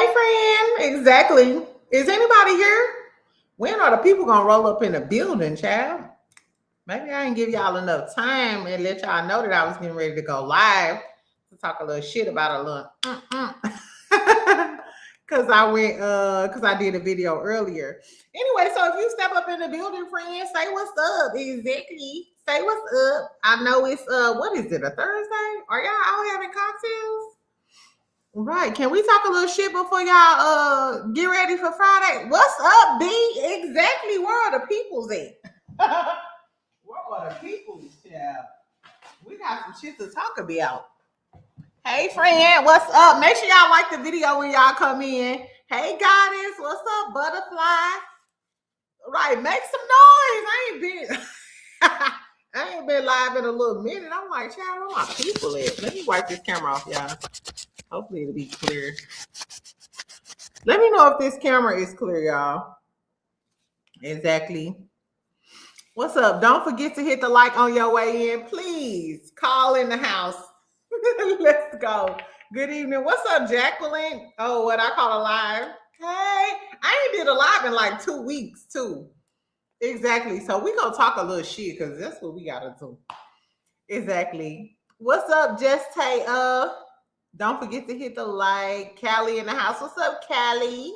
Hey, friend. Exactly. Is anybody here? When are the people gonna roll up in the building, child? Maybe I didn't give y'all enough time and let y'all know that I was getting ready to go live to talk a little shit about a little cause I did a video earlier. Anyway, so if you step up in the building, friend, say what's up. Exactly. Say what's up. I know it's what is it, a Thursday? Are y'all out having cocktails? Right. Can we talk a little shit before y'all get ready for Friday? What's up, B? Exactly. Where are the peoples at? Where are the peoples, child? We got some shit to talk about. Hey, friend, what's up? Make sure y'all like the video when y'all come in. Hey, goddess, what's up, butterfly? Right, make some noise. I ain't been live in a little minute. I'm like, child, where my people at? Let me wipe this camera off, y'all. Hopefully it'll be clear. Let me know if this camera is clear, y'all. Exactly. What's up? Don't forget to hit the like on your way in. Please call in the house. Let's go. Good evening. What's up, Jacqueline? Oh, what I call a live. Hey, I ain't did a live in like 2 weeks, too. Exactly. So we gonna talk a little shit because that's what we gotta do. Exactly. What's up, Jess Tay? Don't forget to hit the like. Callie in the house. What's up, Callie?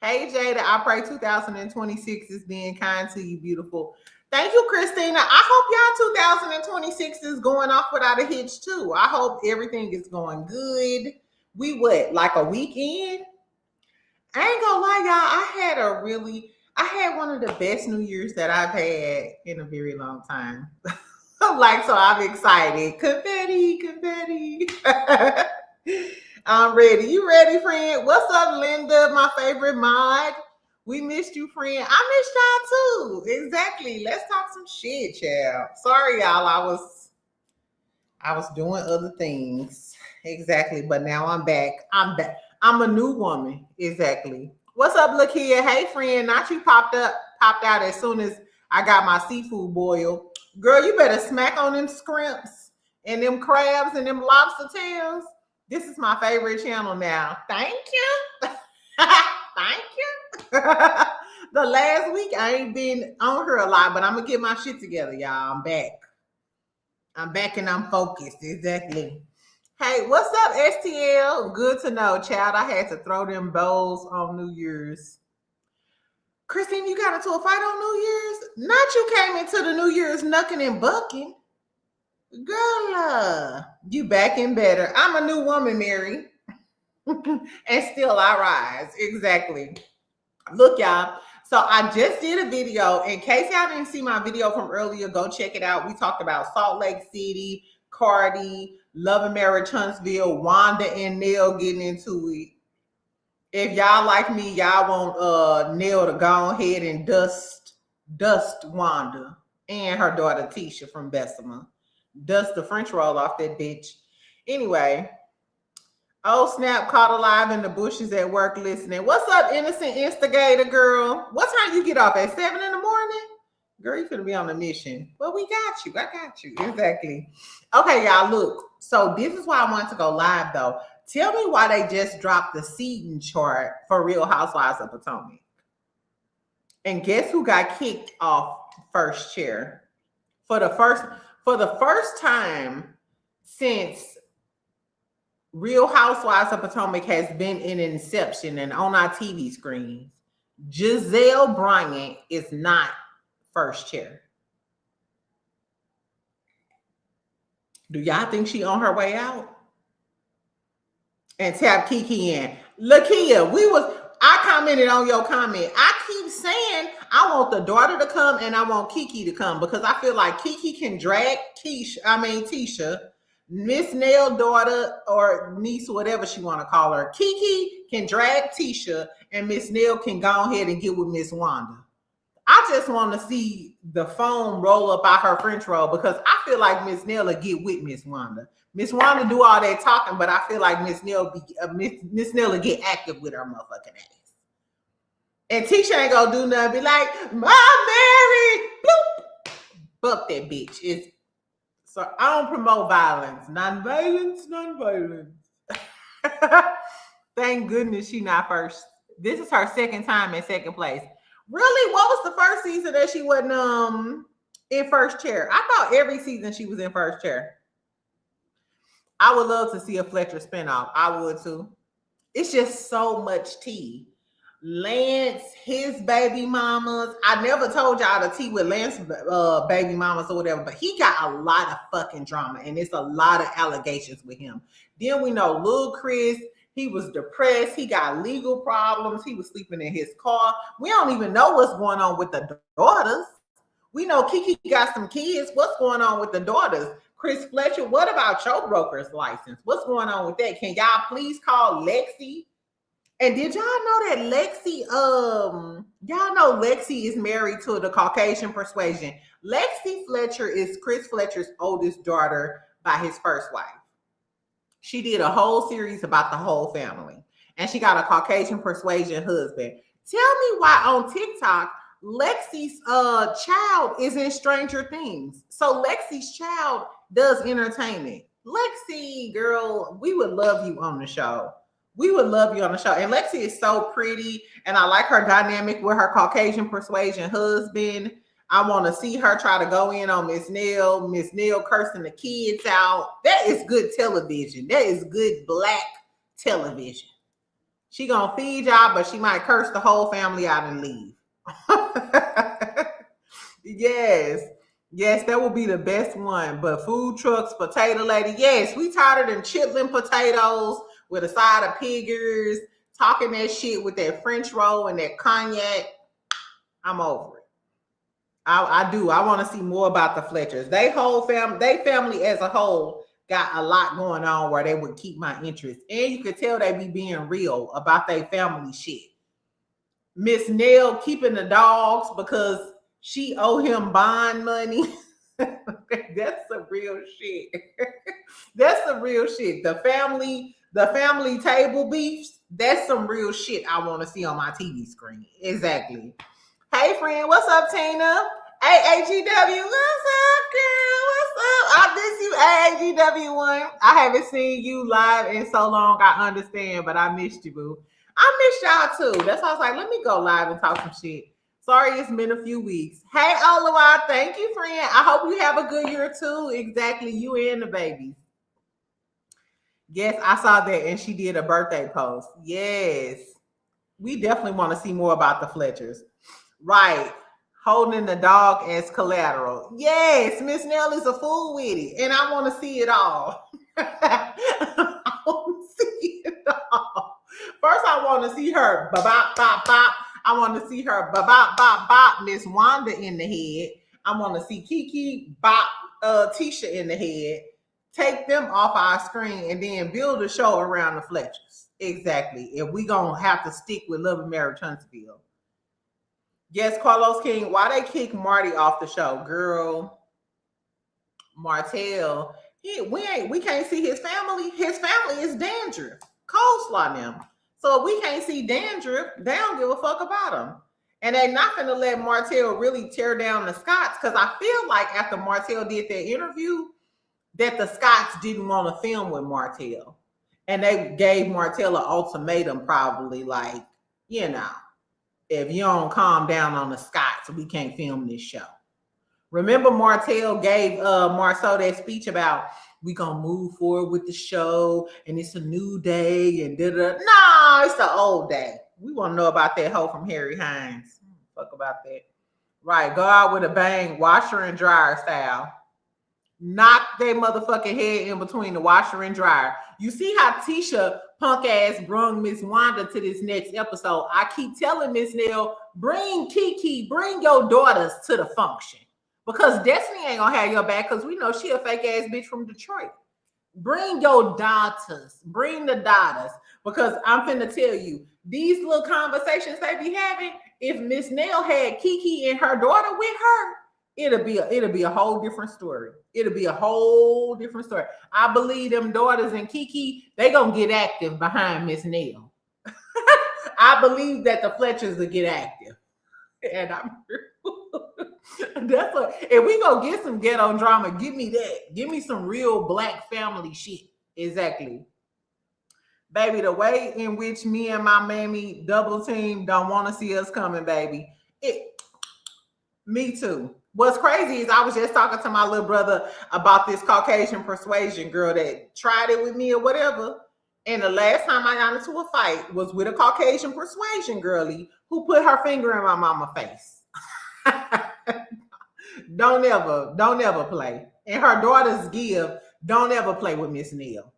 Hey, Jada. I pray 2026 is being kind to you, beautiful. Thank you, Christina. I hope y'all 2026 is going off without a hitch, too. I hope everything is going good. We what, like a weekend? I ain't gonna lie, y'all. I had one of the best New Year's that I've had in a very long time. So I'm excited. Confetti, confetti. I'm ready. You ready, friend? What's up, Linda, my favorite mod? We missed you, friend. I missed y'all too. Exactly. Let's talk some shit, child. Sorry, y'all. I was doing other things. Exactly. But now I'm back. I'm back. I'm a new woman. Exactly. What's up, Lakia? Hey, friend. Not you popped out as soon as I got my seafood boiled. Girl, you better smack on them scrimps and them crabs and them lobster tails. This is my favorite channel now. Thank you. Thank you. The last week I ain't been on her a lot, but I'm gonna get my shit together, y'all. I'm back and I'm focused. Exactly. Hey, what's up, STL? Good to know, child. I had to throw them bowls on New Year's. Christine, you got into a fight on New Year's? Not you came into the New Year's knucking and bucking. Girl, you back and better. I'm a new woman, Mary. And still I rise. Exactly. Look, y'all. So I just did a video. In case y'all didn't see my video from earlier, go check it out. We talked about Salt Lake City, Cardi, Love and Marriage Huntsville, Wanda and Nell getting into it. If y'all like me, y'all want Nell to go ahead and dust Wanda and her daughter Tisha from Bessemer. Dust the French roll off that bitch. Anyway. Oh, snap, caught alive in the bushes at work listening. What's up, innocent instigator, girl? What time you get off? At 7 in the morning? Girl, you finna be on a mission. Well, we got you. I got you. Exactly. Okay, y'all, look. So this is why I wanted to go live, though. Tell me why they just dropped the seating chart for Real Housewives of Potomac. And guess who got kicked off first chair? For the first time since Real Housewives of Potomac has been in inception and on our TV screens, Gizelle Bryant is not first chair. Do y'all think she on her way out? And tap Kiki in. Lakia, I commented on your comment. I keep saying I want the daughter to come and I want Kiki to come because I feel like Kiki can drag Tisha. Miss Nell's daughter or niece, whatever she want to call her. Kiki can drag Tisha and Miss Nell can go ahead and get with Miss Wanda. I just want to see the foam roll up out her French roll because I feel like Miss Nell will get with Miss Wanda. Miss Wanda do all that talking, but I feel like Miss Nell will get active with her motherfucking ass. And Tisha ain't gonna do nothing. Be like, "Mom, Mary, bloop, fuck that bitch." So I don't promote violence. Non-violence. Thank goodness she not first. This is her second time in second place. Really? What was the first season that she wasn't in first chair? I thought every season she was in first chair. I would love to see a Fletcher spinoff. I would too. It's just so much tea. Lance, his baby mamas. I never told y'all the tea with Lance baby mamas or whatever, but he got a lot of fucking drama and it's a lot of allegations with him. Then we know Lil Chris, he was depressed. He got legal problems. He was sleeping in his car. We don't even know what's going on with the daughters. We know Kiki got some kids. What's going on with the daughters? Chris Fletcher, what about your broker's license? What's going on with that? Can y'all please call Lexi? And did y'all know that Lexi, y'all know Lexi is married to the Caucasian persuasion. Lexi Fletcher is Chris Fletcher's oldest daughter by his first wife. She did a whole series about the whole family. And she got a Caucasian persuasion husband. Tell me why on TikTok, Lexi's child is in Stranger Things. So Lexi's child does entertainment. Lexi, girl, we would love you on the show. We would love you on the show. And Lexi is so pretty. And I like her dynamic with her Caucasian persuasion husband. I want to see her try to go in on Miss Neil cursing the kids out. That is good television. That is good black television. She gonna feed y'all, but she might curse the whole family out and leave. Yes, that will be the best one. But food trucks, potato lady. Yes, we tired of them chitlin potatoes with a side of piggers, talking that shit with that French roll and that cognac. I'm over it. I do. I want to see more about the Fletchers. They family as a whole got a lot going on where they would keep my interest. And you could tell they be being real about their family shit. Miss Nell keeping the dogs because she owe him bond money. That's some real shit. That's some real shit. The family table beefs, that's some real shit I want to see on my TV screen. Exactly. Hey, friend, what's up, Tina? AAGW, what's up, girl? What's up? I miss you, AAGW1. I haven't seen you live in so long. I understand, but I missed you, boo. I missed y'all, too. That's why I was like, let me go live and talk some shit. Sorry, it's been a few weeks. Hey, Oliver, thank you, friend. I hope you have a good year, too. Exactly, you and the babies. Yes, I saw that, and she did a birthday post. Yes. We definitely want to see more about the Fletchers. Right. Holding the dog as collateral. Yes, Miss Nell is a fool with it. And I want to see it all. I want to see it all. First, I want to see her bop, bop, bop. I want to see her bop, bop, bop, Miss Wanda in the head. I want to see Kiki bop Tisha in the head. Take them off our screen and then build a show around the Fletchers. Exactly. If we going to have to stick with Love and Marriage Huntsville. Yes, Carlos King, why they kick Marty off the show? Girl, Martell, we can't see his family. His family is Dandruff, coleslaw them. So if we can't see Dandruff, they don't give a fuck about him. And they're not going to let Martell really tear down the Scotts, because I feel like after Martell did that interview, that the Scotts didn't want to film with Martell. And they gave Martell an ultimatum, probably like, you know, if you don't calm down on the Scotts, we can't film this show. Remember Martell gave Marceau that speech about we gonna move forward with the show and it's a new day and da-da. No, it's the old day. We want to know about that hoe from Harry Hines. Fuck about that. Right, go out with a bang, washer and dryer style. Knock their motherfucking head in between the washer and dryer. You see how Tisha punk ass brung Miss Wanda to this next episode. I keep telling Miss Nell, bring Kiki, bring your daughters to the function. Because Destiny ain't gonna have your back, because we know she a fake ass bitch from Detroit. Bring your daughters. Bring the daughters. Because I'm finna tell you, these little conversations they be having, if Miss Nell had Kiki and her daughter with her, it'll be a whole different story. It'll be a whole different story. I believe them daughters and Kiki, they gonna get active behind Miss Nell. I believe that the Fletchers will get active. And I'm that's what, if we go get some ghetto drama, give me that. Give me some real black family shit. Exactly. Baby, the way in which me and my mammy double team don't want to see us coming, baby. Me too. What's crazy is I was just talking to my little brother about this Caucasian persuasion girl that tried it with me or whatever. And the last time I got into a fight was with a Caucasian persuasion girlie who put her finger in my mama's face. Don't ever play. And her daughters give, don't ever play with Miss Neal.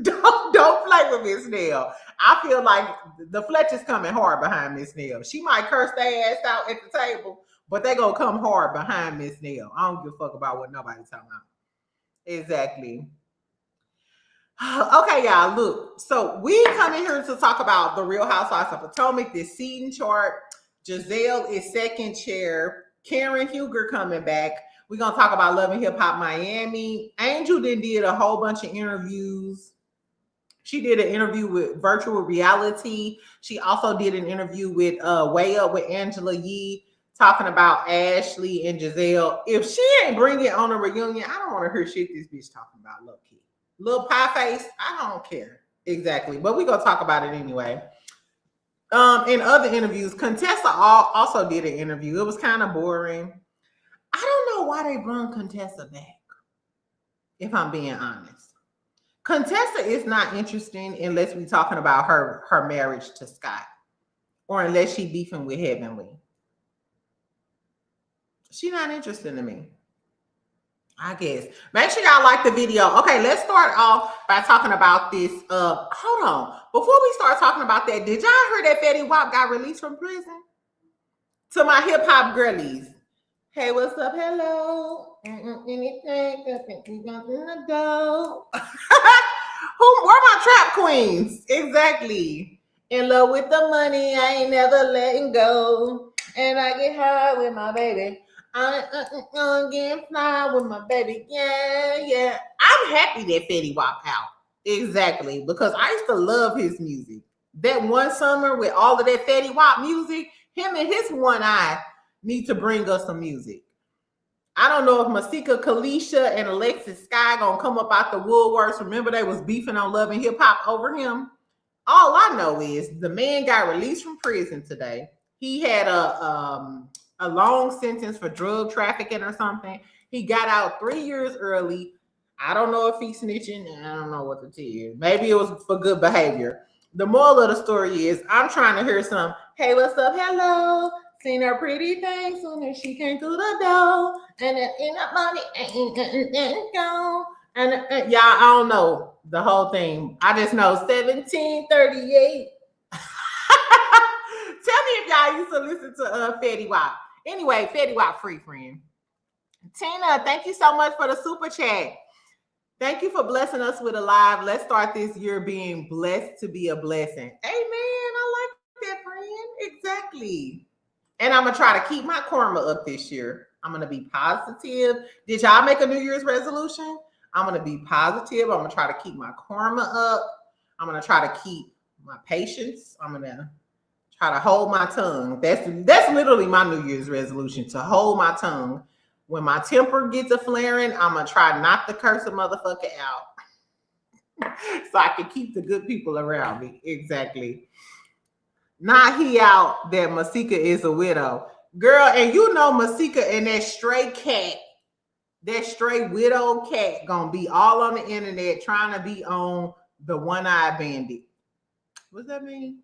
don't play with Miss Neal. I feel like the Fletcher's coming hard behind Miss Neal. She might curse their ass out at the table, but they gonna come hard behind Miss Neal. I don't give a fuck about what nobody's talking about. Exactly. Okay, y'all, look. So we come in here to talk about the Real Housewives of Potomac, this season chart. Gizelle is second chair. Karen Huger coming back. We're going to talk about Love and Hip Hop Miami. Angel did a whole bunch of interviews. She did an interview with Virtual Reality. She also did an interview with Way Up with Angela Yee, talking about Ashley and Gizelle. If she ain't bring it on a reunion, I don't want to hear shit this bitch talking about. Low key. Little pie face, I don't care. Exactly. But we're going to talk about it anyway. In other interviews, Contessa also did an interview. It was kind of boring. I don't know why they brought Contessa back, if I'm being honest. Contessa is not interesting unless we're talking about her marriage to Scott, or unless she beefing with Heavenly. She's not interested in me, I guess. Make sure y'all like the video. Okay, let's start off by talking about this. Hold on. Before we start talking about that, did y'all hear that Fetty Wap got released from prison? To my hip hop girlies. Hey, what's up? Hello. Anything? Where my trap queens? Exactly. In love with the money, I ain't never letting go. And I get high with my baby. I'm getting fly with my baby. Yeah. I'm happy that Fetty Wap out. Exactly. Because I used to love his music. That one summer with all of that Fetty Wap music, him and his one eye need to bring us some music. I don't know if Masika Kalisha and Alexis Sky gonna come up out the woodworks. Remember they was beefing on Love and Hip Hop over him? All I know is the man got released from prison today. He had a long sentence for drug trafficking or something. He got out 3 years early. I don't know if he's snitching. I don't know what to tell you. Maybe it was for good behavior. The moral of the story is I'm trying to hear some, hey, what's up? Hello. Seen her pretty thing soon as she came through the door. And it ain't no money, ain't gone. And y'all, I don't know the whole thing. I just know 1738. Tell me if y'all used to listen to Fetty Wap. Anyway, Fetty Wap free, friend. Tina, thank you so much for the super chat. Thank you for blessing us with a live. Let's start this year being blessed to be a blessing. Amen. I like that, friend. Exactly. And I'm going to try to keep my karma up this year. I'm going to be positive. Did y'all make a New Year's resolution? I'm going to be positive. I'm going to try to keep my karma up. I'm going to try to keep my patience. I'm going to try to hold my tongue. That's literally my New Year's resolution, to hold my tongue. When my temper gets a flaring, I'm going to try not to curse a motherfucker out so I can keep the good people around me. Exactly. Not he out that Masika is a widow. Girl, and you know Masika and that stray cat, that stray widow cat gonna be all on the internet trying to be on the one-eyed bandit. What's that mean?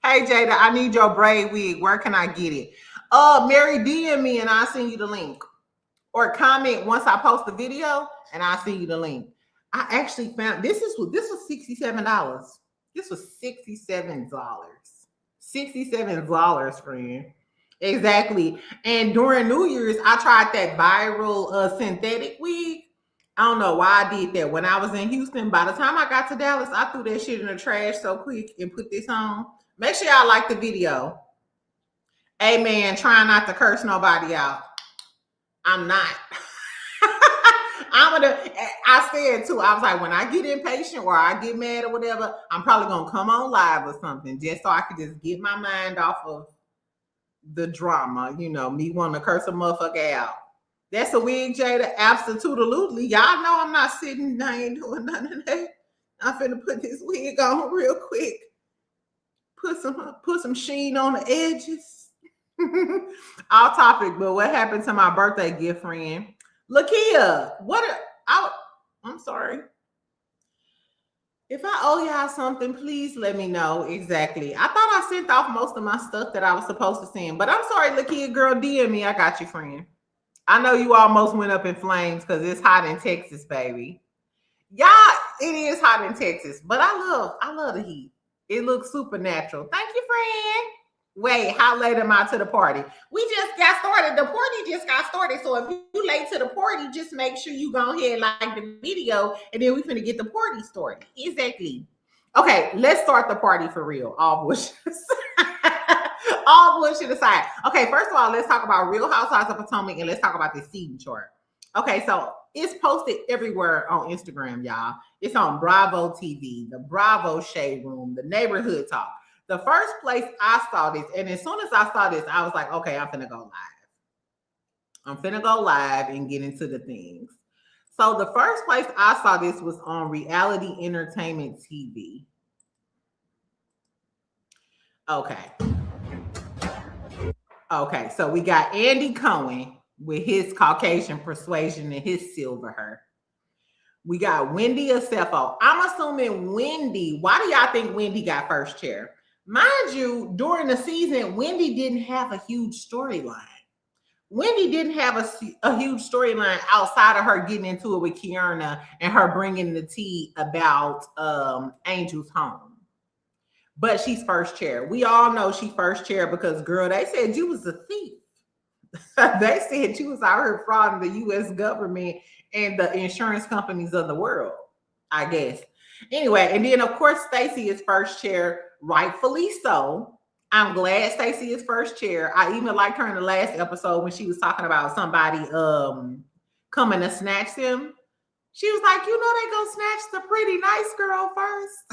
Hey Jada, I need your braid wig. Where can I get it? Mary DM me and I'll send you the link. Or comment once I post the video and I'll send you the link. I actually found this was $67. This was $67. $67, friend. Exactly. And during New Year's, I tried that viral synthetic wig. I don't know why I did that. When I was in Houston, by the time I got to Dallas, I threw that shit in the trash so quick and put this on. Make sure y'all like the video. Amen. Trying not to curse nobody out. I'm not. I said too, I was like, when I get impatient or I get mad or whatever, I'm probably going to come on live or something just so I can just get my mind off of the drama, you know, me wanting to curse a motherfucker out. That's a wig, Jada. Absolutely. Y'all know I'm not sitting, I ain't doing none of that. I'm finna put this wig on real quick. Put some sheen on the edges. Off topic, but what happened to my birthday gift, friend? Lakia, I'm sorry. If I owe y'all something, please let me know exactly. I thought I sent off most of my stuff that I was supposed to send, but I'm sorry, Lakia, girl, DM me. I got you, friend. I know you almost went up in flames because it's hot in Texas, baby. Y'all, it is hot in Texas, but I love the heat. It looks supernatural. Thank you, friend. Wait, how late am I to the party? We just got started. The party just got started. So if you late to the party, just make sure you go ahead and like the video, and then we finna get the party started. Exactly. Okay, let's start the party for real. All bullshit aside. All bullshit aside. Okay, first of all, let's talk about Real Housewives of Potomac, and let's talk about the seating chart. Okay, so it's posted everywhere on Instagram, y'all. It's on Bravo TV, the Bravo Shade Room, the Neighborhood Talk. The first place I saw this, and as soon as I saw this, I was like, okay, I'm finna go live. I'm finna go live and get into the things. So the first place I saw this was on Reality Entertainment TV. Okay, so we got Andy Cohen with his Caucasian persuasion and his silver hair. We got Wendy Acefo. I'm assuming Wendy. Why do y'all think Wendy got first chair? Mind you, during the season, Wendy didn't have a huge storyline. Wendy didn't have a huge storyline outside of her getting into it with Kierna and her bringing the tea about Angel's home. But she's first chair. We all know she's first chair because, girl, they said you was a thief. They said you was out here frauding the U.S. government and the insurance companies of the world, I guess. Anyway, and then, of course, Stacey is first chair, rightfully so. I'm glad Stacey is first chair. I even liked her in the last episode when she was talking about somebody coming to snatch them. She was like, you know, they gonna snatch the pretty nice girl first.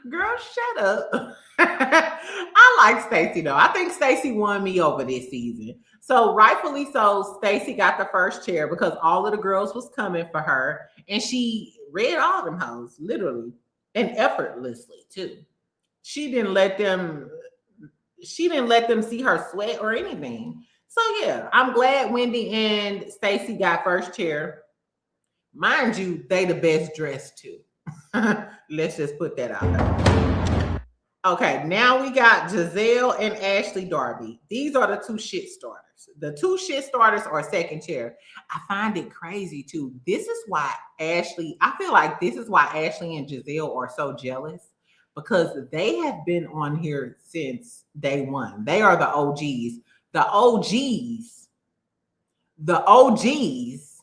Girl, shut up. I like Stacey though. I think Stacey won me over this season. So rightfully so, Stacey got the first chair because all of the girls was coming for her, and she read all them hoes literally and effortlessly too. She didn't let them see her sweat or anything. So yeah, I'm glad Wendy and Stacey got first chair. Mind you, they the best dressed too. Let's just put that out there. Okay, now we got Gizelle and Ashley Darby. These are the two shit starters. The two shit starters are second chair. I find it crazy too. This is why I feel like this is why Ashley and Gizelle are so jealous, because they have been on here since day one. They are the OGs. The OGs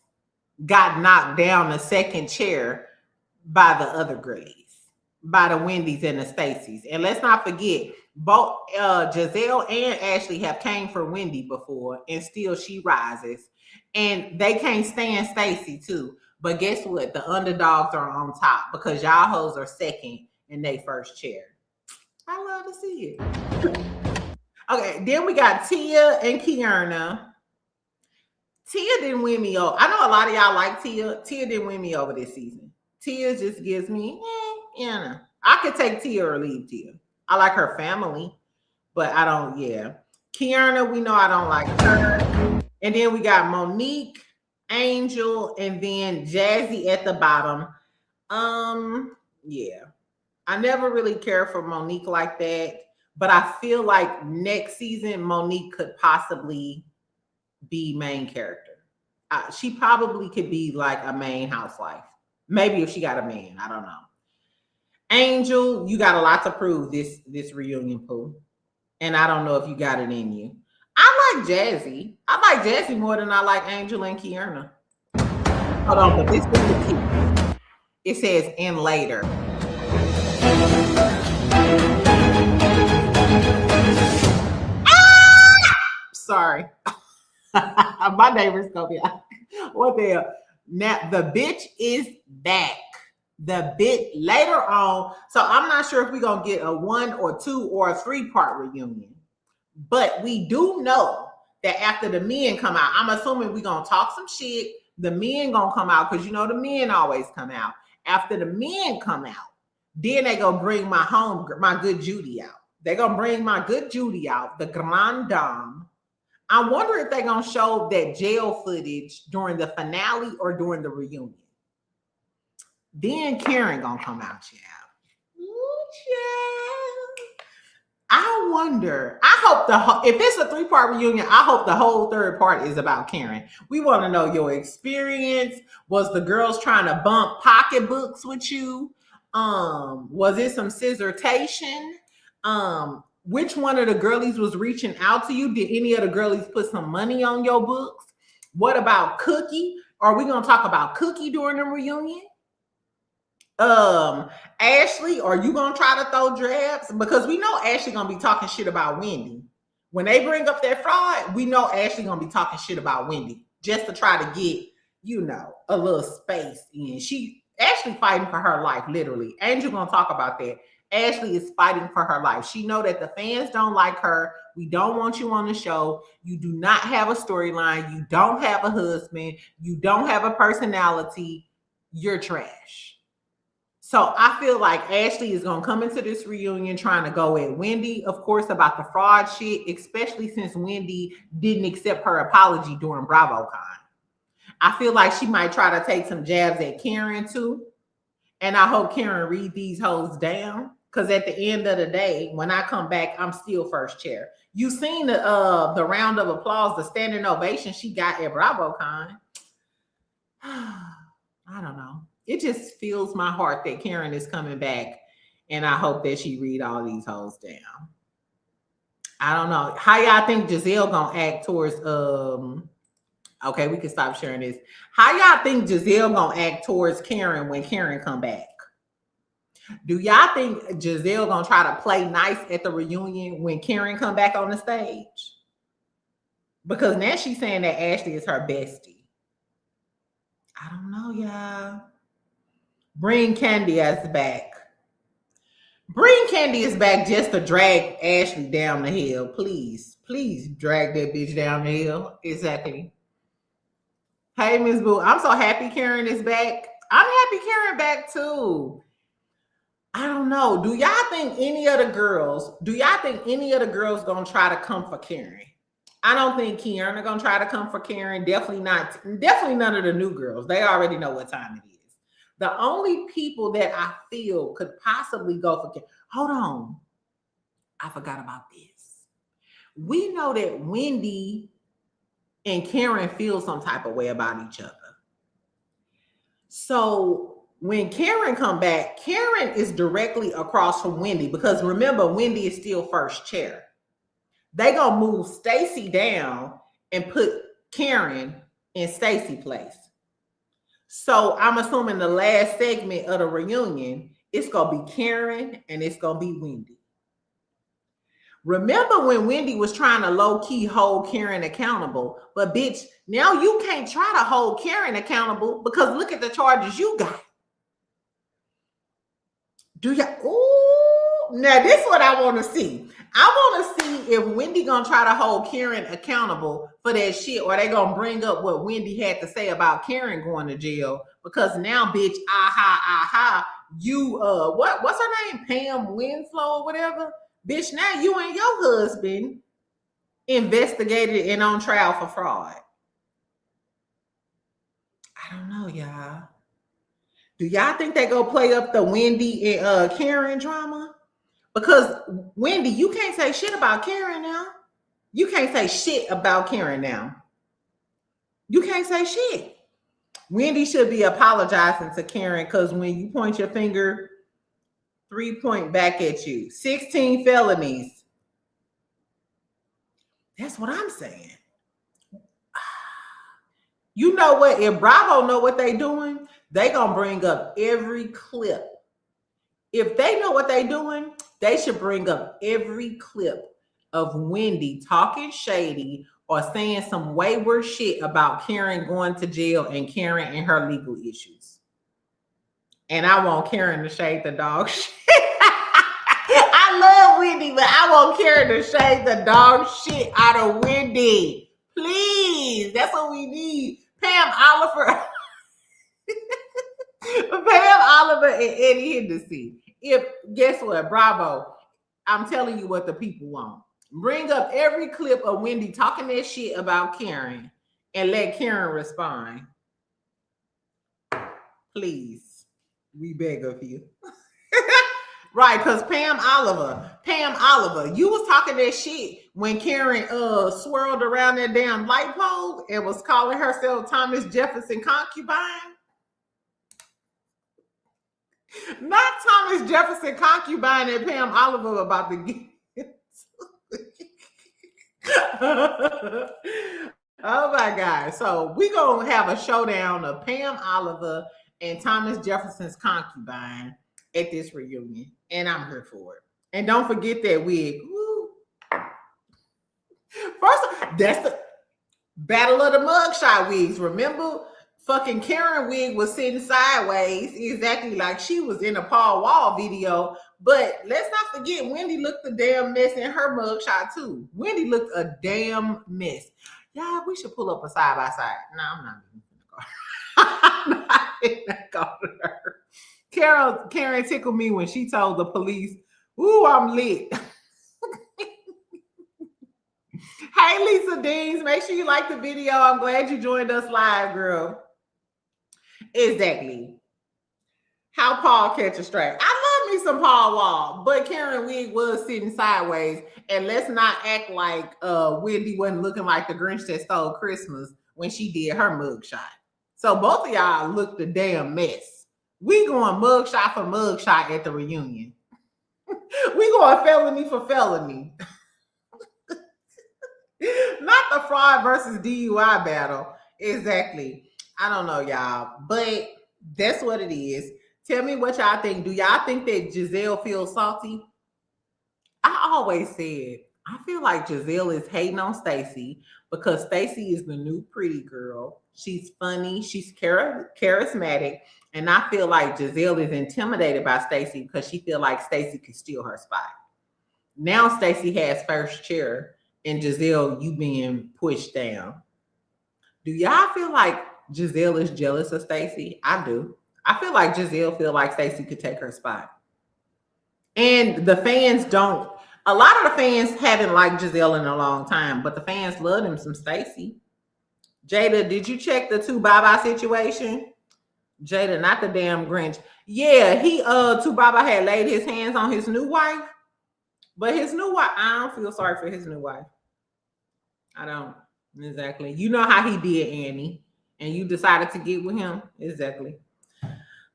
got knocked down the second chair by the other grades, by the Wendy's and the Stacey's. And let's not forget, both Gizelle and Ashley have came for Wendy before, and still she rises. And they can't stand Stacey too. But guess what? The underdogs are on top because y'all hoes are second and they first chair. I love to see it. Okay, then we got Tia and Kierna. Tia didn't win me over. I know a lot of y'all like Tia. Tia didn't win me over this season. Tia just gives me, I could take Tia or leave Tia. I like her family, but I don't, Kierna, we know I don't like her. And then we got Monique, Angel, and then Jazzy at the bottom. I never really cared for Monique like that, but I feel like next season Monique could possibly be main character. She probably could be like a main housewife. Maybe if she got a man, I don't know. Angel, you got a lot to prove this reunion, Pooh. And I don't know if you got it in you. I like Jazzy. I like Jazzy more than I like Angel and Kierna. Hold on, but this is the key. It says in later. Sorry. My neighbor's gonna be like, what the hell? Now the bitch is back. The bit later on. So I'm not sure if we're gonna get a 1 or 2 or a 3-part reunion. But we do know that after the men come out, I'm assuming we're gonna talk some shit. The men gonna come out because you know the men always come out. After the men come out, then they gonna bring my good Judy out. They gonna bring my good Judy out, the Grande Dame. I wonder if they gonna show that jail footage during the finale or during the reunion. Then Karen gonna come out, child. Ooh, child. I wonder. I hope if it's a 3-part reunion, I hope the whole third part is about Karen. We want to know your experience. Was the girls trying to bump pocketbooks with you? Was it some scissortation? Which one of the girlies was reaching out to you? Did any of the girlies put some money on your books? What about Cookie? Are we gonna talk about Cookie during the reunion? Ashley, are you gonna try to throw drabs? Because we know Ashley gonna be talking shit about Wendy. When they bring up that fraud, we know Ashley gonna be talking shit about Wendy just to try to get, you know, a little space in. Ashley fighting for her life, literally. Angel gonna talk about that. Ashley is fighting for her life. She know that the fans don't like her. We don't want you on the show. You do not have a storyline. You don't have a husband. You don't have a personality. You're trash. So I feel like Ashley is going to come into this reunion trying to go at Wendy, of course, about the fraud shit, especially since Wendy didn't accept her apology during BravoCon. I feel like she might try to take some jabs at Karen too. And I hope Karen read these hoes down. Because at the end of the day, when I come back, I'm still first chair. You seen the round of applause, the standing ovation she got at BravoCon. I don't know. It just fills my heart that Karen is coming back, and I hope that she read all these hoes down. I don't know. How y'all think Gizelle gonna act towards okay, we can stop sharing this. How y'all think Gizelle gonna act towards Karen when Karen come back? Do y'all think Gizelle gonna try to play nice at the reunion when Karen come back on the stage? Because now she's saying that Ashley is her bestie. I don't know, y'all. Bring Candiace back. Bring Candiace back just to drag Ashley down the hill. Please, please drag that bitch down the hill. Exactly. Hey, Ms. Boo. I'm so happy Karen is back. I'm happy Karen back too. I don't know. Do y'all think any of the girls gonna try to come for Karen? I don't think Kiana gonna try to come for Karen. Definitely none of the new girls. They already know what time it is. The only people that I feel could possibly go for Karen. Hold on. I forgot about this. We know that Wendy and Karen feel some type of way about each other. So when Karen come back, Karen is directly across from Wendy because remember, Wendy is still first chair. They gonna move Stacy down and put Karen in Stacy's place. So I'm assuming the last segment of the reunion, it's gonna be Karen and it's gonna be Wendy. Remember when Wendy was trying to low-key hold Karen accountable, but bitch, now you can't try to hold Karen accountable because look at the charges you got. Do you? Ooh, now this is what I want to see. I want to see if Wendy gonna try to hold Karen accountable for that shit, or they gonna bring up what Wendy had to say about Karen going to jail. Because now, bitch, you what's her name? Pam Winslow or whatever. Bitch, now you and your husband investigated and on trial for fraud. I don't know, y'all. Do y'all think they go play up the Wendy and Karen drama? Because Wendy, you can't say shit about Karen now. You can't say shit about Karen now. You can't say shit. Wendy should be apologizing to Karen because when you point your finger, 3 point back at you. 16 felonies. That's what I'm saying. You know what? If Bravo know what they doing, they gonna bring up every clip. If they know what they doing, they should bring up every clip of Wendy talking shady or saying some wayward shit about Karen going to jail and Karen and her legal issues. And I want Karen to shade the dog shit. I love Wendy, but I want Karen to shade the dog shit out of Wendy. Please. That's what we need. Pam Oliver. Pam Oliver and Eddie Henderson. Guess what? Bravo. I'm telling you what the people want. Bring up every clip of Wendy talking that shit about Karen and let Karen respond. Please. We beg of you. Right, because Pam Oliver, you was talking that shit when Karen swirled around that damn light pole and was calling herself Thomas Jefferson concubine. Not Thomas Jefferson concubine and Pam Oliver about to get. Oh my God. So we're going to have a showdown of Pam Oliver and Thomas Jefferson's concubine at this reunion. And I'm here for it. And don't forget that wig. Woo. First, that's the battle of the mugshot wigs. Remember? Fucking Karen wig was sitting sideways, exactly like she was in a Paul Wall video. But let's not forget, Wendy looked a damn mess in her mugshot too. Wendy looked a damn mess. Yeah, we should pull up a side by side. No, I'm not even gonna go. I'm not even gonna go to her. Karen tickled me when she told the police, "Ooh, I'm lit." Hey, Lisa Deans, make sure you like the video. I'm glad you joined us live, girl. Exactly. How Paul catch a strike. I love me some Paul Wall, but Karen wig was sitting sideways. And let's not act like Wendy wasn't looking like the Grinch that stole Christmas when she did her mugshot. So both of y'all looked a damn mess. We going mugshot for mugshot at the reunion. We going felony for felony. Not the fraud versus DUI battle. Exactly. I don't know, y'all, but that's what it is. Tell me what y'all think. Do y'all think that Gizelle feels salty? I always said, I feel like Gizelle is hating on Stacey because Stacey is the new pretty girl. She's funny. She's charismatic. And I feel like Gizelle is intimidated by Stacey because she feels like Stacey could steal her spot. Now Stacey has first chair and Gizelle, you being pushed down. Do y'all feel like Gizelle is jealous of Stacey? I do. I feel like Gizelle feel like Stacey could take her spot. And the fans don't. A lot of the fans haven't liked Gizelle in a long time, but the fans love him some Stacey. Jada, did you check the 2Baba situation? Jada, not the damn Grinch. Yeah, he 2Baba had laid his hands on his new wife. But his new wife, I don't feel sorry for his new wife. I don't. Exactly. You know how he did Annie, and you decided to get with him. Exactly.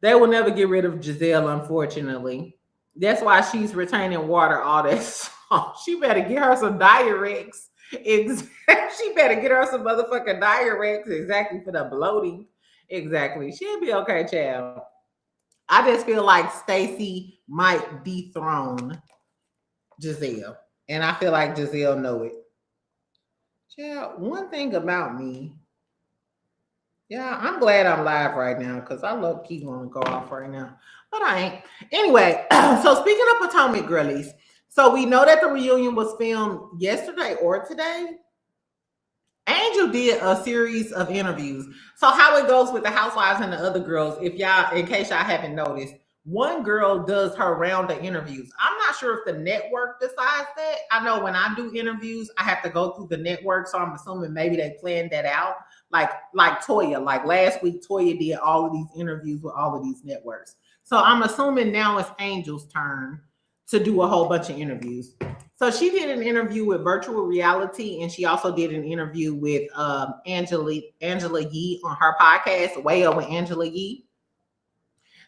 They will never get rid of Gizelle, unfortunately. That's why she's retaining water all that song. She better get her some diuretics. She better get her some motherfucking diuretics, exactly, for the bloating. Exactly. She'll be okay, child. I just feel like Stacey might dethrone Gizelle. And I feel like Gizelle know it. Child, one thing about me, yeah, I'm glad I'm live right now because I love keep want to go off right now, but I ain't. Anyway, so speaking of Potomac girlies, so we know that the reunion was filmed yesterday or today. Angel did a series of interviews. So how it goes with the Housewives and the other girls, if y'all, in case y'all haven't noticed, one girl does her round of interviews. I'm not sure if the network decides that. I know when I do interviews, I have to go through the network. So I'm assuming maybe they planned that out. Like Toya, like last week, Toya did all of these interviews with all of these networks. So I'm assuming now it's Angel's turn to do a whole bunch of interviews. So she did an interview with Virtual Reality, and she also did an interview with Angela Yee on her podcast, Way Over Angela Yee.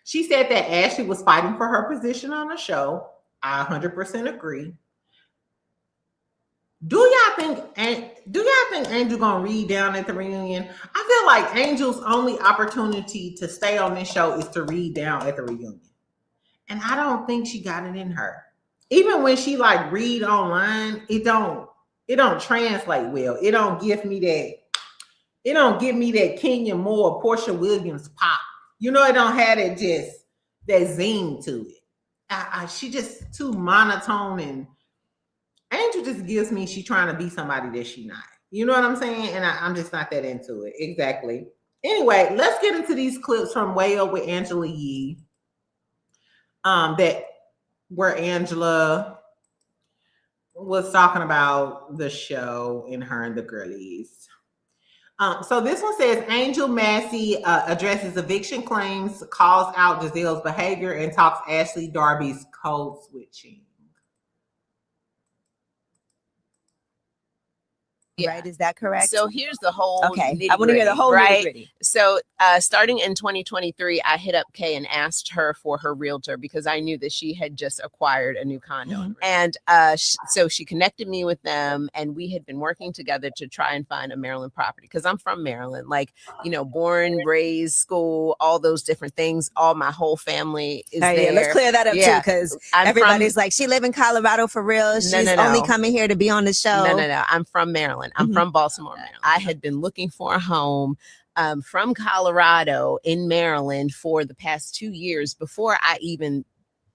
She said that Ashley was fighting for her position on the show. I 100% agree. Do y'all think Angel gonna read down at the reunion? I feel like Angel's only opportunity to stay on this show is to read down at the reunion. And I don't think she got it in her. Even when she like read online, it don't translate well. It don't give me that Kenya Moore, Portia Williams pop. You know, it don't have that zing to it. She just too monotone, and Angel just gives me she's trying to be somebody that she not. You know what I'm saying? And I'm just not that into it. Exactly. Anyway, let's get into these clips from Way Up with Angela Yee. That where Angela was talking about the show and her and the girlies. So this one says Angel Massey addresses eviction claims, calls out Gizelle's behavior, and talks Ashley Darby's code switching. Yeah. Right, is that correct? So here's the whole okay. I want to hear the whole nitty-gritty. So starting in 2023, I hit up Kay and asked her for her realtor because I knew that she had just acquired a new condo. And so she connected me with them, and we had been working together to try and find a Maryland property because I'm from Maryland, like, you know, born, raised, school, all those different things. All my whole family is there. Yeah, let's clear that up too, because everybody's like, she live in Colorado for real. She's only coming here to be on the show. No. I'm from Maryland. I'm from Baltimore, Maryland. I had been looking for a home from Colorado in Maryland for the past 2 years before I even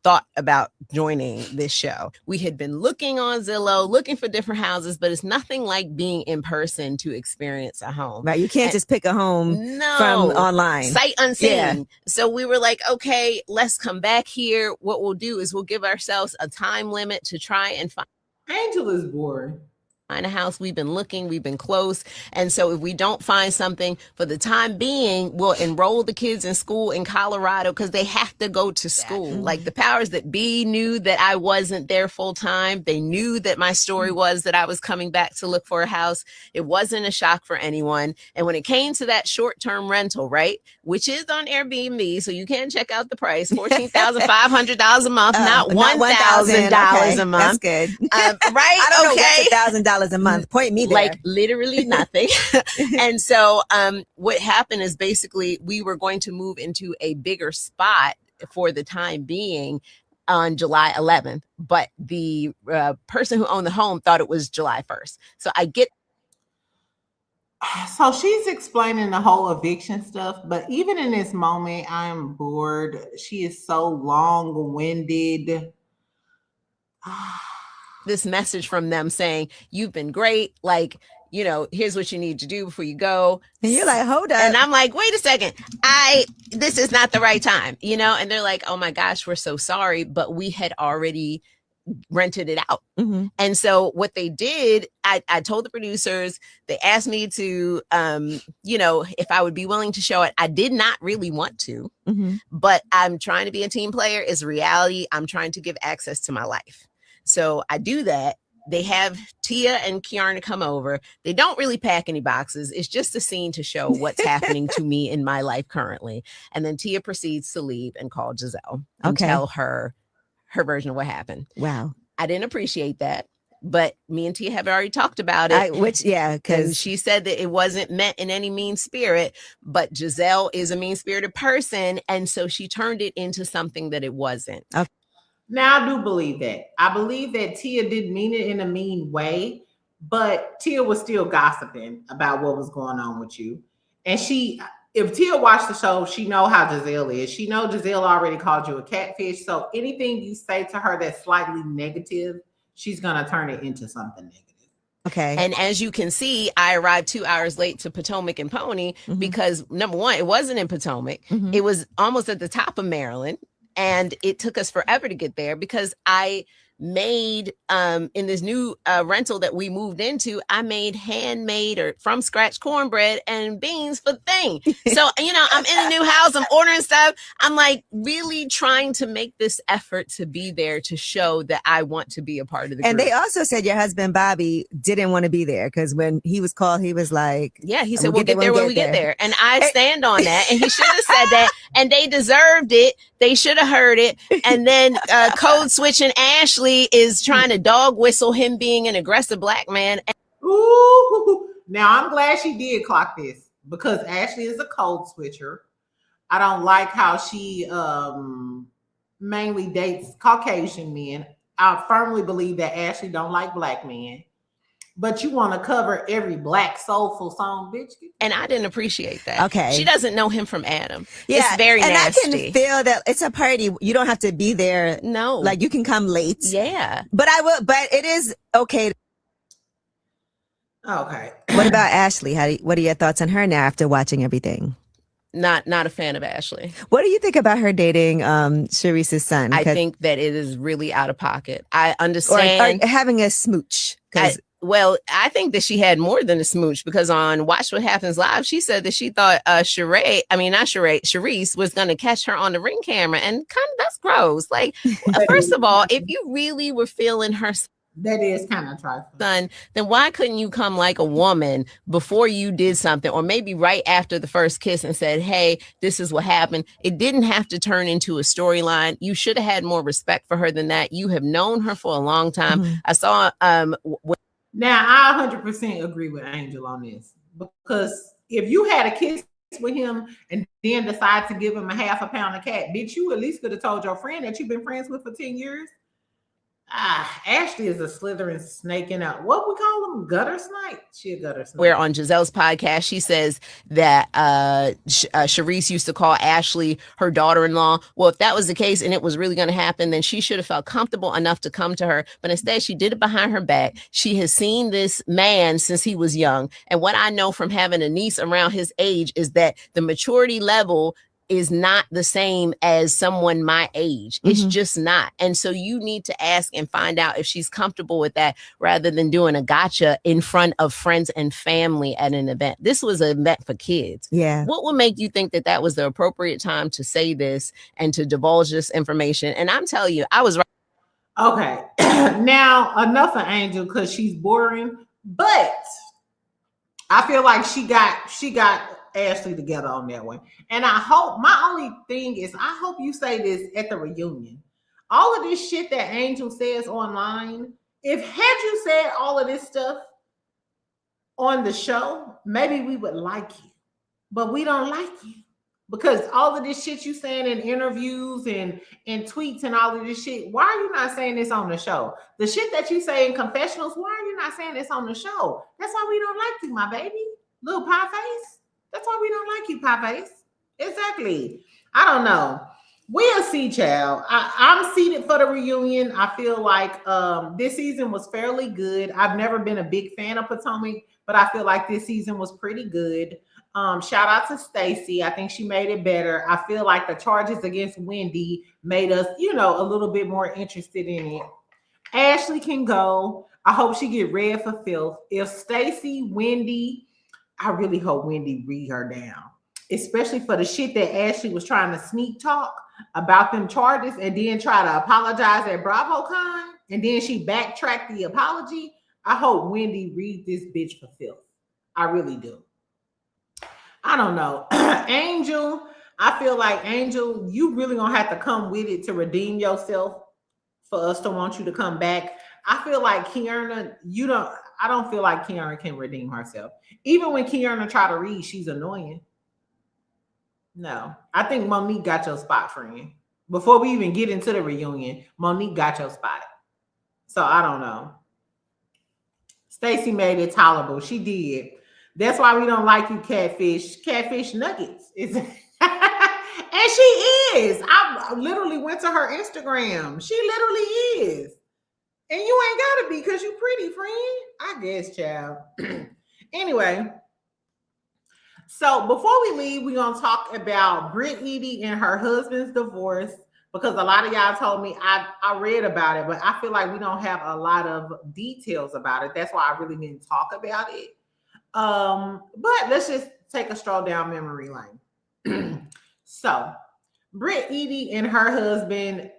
thought about joining this show. We had been looking on Zillow, looking for different houses, but it's nothing like being in person to experience a home. Right. You can't just pick a home from online. Sight unseen. Yeah. So we were like, okay, let's come back here. What we'll do is we'll give ourselves a time limit to try and find. Angel is bored. Find a house. We've been looking, we've been close. And so if we don't find something for the time being, we'll enroll the kids in school in Colorado because they have to go to school. Like the powers that be knew that I wasn't there full time. They knew that my story was that I was coming back to look for a house. It wasn't a shock for anyone. And when it came to that short-term rental, right, which is on Airbnb, so you can check out the price, $14,500 a month, not $1,000 a month. That's good. Right? I don't know what's $1,000 a month. Point me there. Like literally nothing. And so what happened is basically we were going to move into a bigger spot for the time being on July 11th, but the person who owned the home thought it was July 1st. So I get. So she's explaining the whole eviction stuff, but even in this moment, I am bored. She is so long-winded. This message from them saying, you've been great. Like, you know, here's what you need to do before you go. And you're like, hold up. And I'm like, wait a second. This is not the right time, you know? And they're like, oh my gosh, we're so sorry. But we had already rented it out. And so what they did, I told the producers, they asked me to, you know, if I would be willing to show it. I did not really want to, but I'm trying to be a team player. It's reality. I'm trying to give access to my life. So I do that. They have Tia and Kiarna come over. They don't really pack any boxes. It's just a scene to show what's happening to me in my life currently. And then Tia proceeds to leave and call Gizelle and tell her version of what happened. Wow. I didn't appreciate that. But me and Tia have already talked about it. Because she said that it wasn't meant in any mean spirit, but Gizelle is a mean-spirited person. And so she turned it into something that it wasn't. Okay. Now I do believe that. I believe that Tia didn't mean it in a mean way, but Tia was still gossiping about what was going on with you. And if Tia watched the show, she know how Gizelle is. She know Gizelle already called you a catfish. So anything you say to her that's slightly negative, she's going to turn it into something negative. Okay. And as you can see, I arrived 2 hours late to Potomac and Pony because number one, it wasn't in Potomac. It was almost at the top of Maryland. And it took us forever to get there because I made in this new rental that we moved into, I made handmade or from scratch cornbread and beans for the thing. So, you know, I'm in a new house, I'm ordering stuff. I'm like really trying to make this effort to be there to show that I want to be a part of the group. And they also said your husband, Bobby, didn't want to be there because when he was called, he was like, yeah, he said, we'll get there when we get there. And I stand on that. And he should have said that. And they deserved it. They should have heard it. And then code switching Ashley is trying to dog whistle him being an aggressive black man. Ooh, now I'm glad she did clock this because Ashley is a code switcher. I don't like how she mainly dates Caucasian men. I firmly believe that Ashley don't like black men. But you want to cover every black soulful song, bitch. And I didn't appreciate that. Okay. She doesn't know him from Adam. Yeah. It's very nasty. And I can feel that it's a party. You don't have to be there. No. Like you can come late. Yeah. But it is okay. Okay. What about Ashley? What are your thoughts on her now after watching everything? Not a fan of Ashley. What do you think about her dating Sharice's son? I think that it is really out of pocket. I understand. Or having a smooch. I think that she had more than a smooch, because on Watch What Happens Live, she said that she thought Sharice was going to catch her on the Ring camera, and that's gross. Like, first of all, if you really were feeling her, that is kind of trifling, son, then why couldn't you come like a woman before you did something, or maybe right after the first kiss, and said, hey, this is what happened? It didn't have to turn into a storyline. You should have had more respect for her than that. You have known her for a long time. Mm-hmm. I saw now I 100% agree with Angel on this, because if you had a kiss with him and then decide to give him a half a pound of cat, bitch, you at least could have told your friend that you've been friends with for 10 years. Ashley is a slithering snake in out. What we call them? Gutter snake? She a gutter snake. Where on Giselle's podcast, she says that Sharice used to call Ashley her daughter-in-law. Well, if that was the case and it was really going to happen, then she should have felt comfortable enough to come to her. But instead, she did it behind her back. She has seen this man since he was young. And what I know from having a niece around his age is that the maturity level is not the same as someone my age. It's just not. And so you need to ask and find out if she's comfortable with that, rather than doing a gotcha in front of friends and family at an event. This was an event for kids. Yeah. What would make you think that that was the appropriate time to say this and to divulge this information? And I'm telling you, I was right. Okay. Now, enough of Angel, because she's boring, but I feel like she got Ashley together on that one. And I hope, my only thing is, I hope you say this at the reunion. All of this shit that Angel says online, had you said all of this stuff on the show, maybe we would like you. But we don't like you, because all of this shit you saying in interviews and tweets and all of this shit, why are you not saying this on the show? The shit that you say in confessionals, why are you not saying this on the show? That's why we don't like you, my baby. Little pie face. That's why we don't like you, pie face. Exactly. I don't know. We'll see, child. I'm seated for the reunion. I feel like this season was fairly good. I've never been a big fan of Potomac, but I feel like this season was pretty good. Shout out to Stacey. I think she made it better. I feel like the charges against Wendy made us, a little bit more interested in it. Ashley can go. I hope she get read for filth. If Stacey, Wendy, I really hope Wendy read her down, especially for the shit that Ashley was trying to sneak talk about them charges and then try to apologize at BravoCon, and then she backtracked the apology. I hope Wendy read this bitch for filth. I really do. I don't know. Angel, I feel like, Angel, you really gonna have to come with it to redeem yourself for us to want you to come back. I feel like Kiana, I don't feel like Kiana can redeem herself. Even when Kiana try to read, she's annoying. No, I think Monique got your spot, friend. Before we even get into the reunion, Monique got your spot. So I don't know. Stacey made it tolerable. She did. That's why we don't like you, Catfish Nuggets. And she is. I literally went to her Instagram. She literally is. And you ain't got to be, because you pretty, friend. I guess, child. Anyway, so before we leave, we're going to talk about Britt Eady and her husband's divorce, because a lot of y'all told me, I read about it, but I feel like we don't have a lot of details about it. That's why I really didn't talk about it. But let's just take a stroll down memory lane. So Britt Eady and her husband,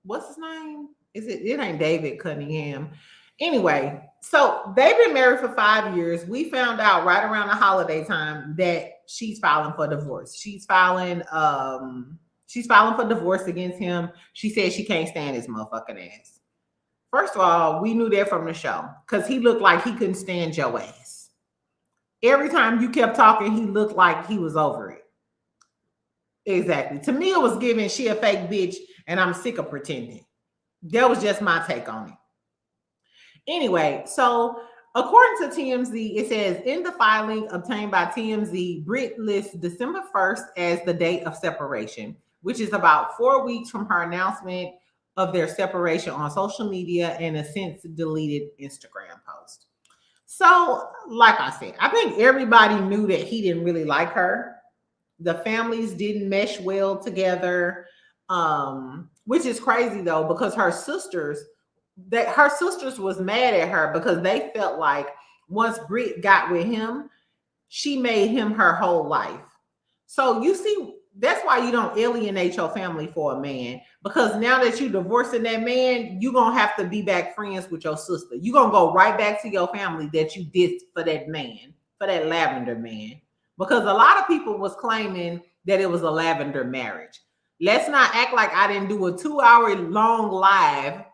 what's his name? It ain't David Cunningham. Anyway, so they've been married for 5 years. We found out right around the holiday time that she's filing for divorce. She's filing for divorce against him. She said she can't stand his motherfucking ass. First of all, we knew that from the show, because he looked like he couldn't stand your ass. Every time you kept talking, he looked like he was over it. Exactly. To me, it was giving she a fake bitch and I'm sick of pretending. That was just my take on it. Anyway, so according to TMZ, it says in the filing obtained by TMZ, Britt lists December 1st as the date of separation, which is about 4 weeks from her announcement of their separation on social media and a since deleted Instagram post. So, like I said, I think everybody knew that he didn't really like her. The families didn't mesh well together, which is crazy though, because her sisters was mad at her because they felt like once Britt got with him, she made him her whole life. So you see, that's why you don't alienate your family for a man, because now that you divorcing that man, you're gonna have to be back friends with your sister. You're gonna go right back to your family that you did for that man, for that lavender man. Because a lot of people was claiming that it was a lavender marriage. Let's not act like I didn't do a 2-hour long live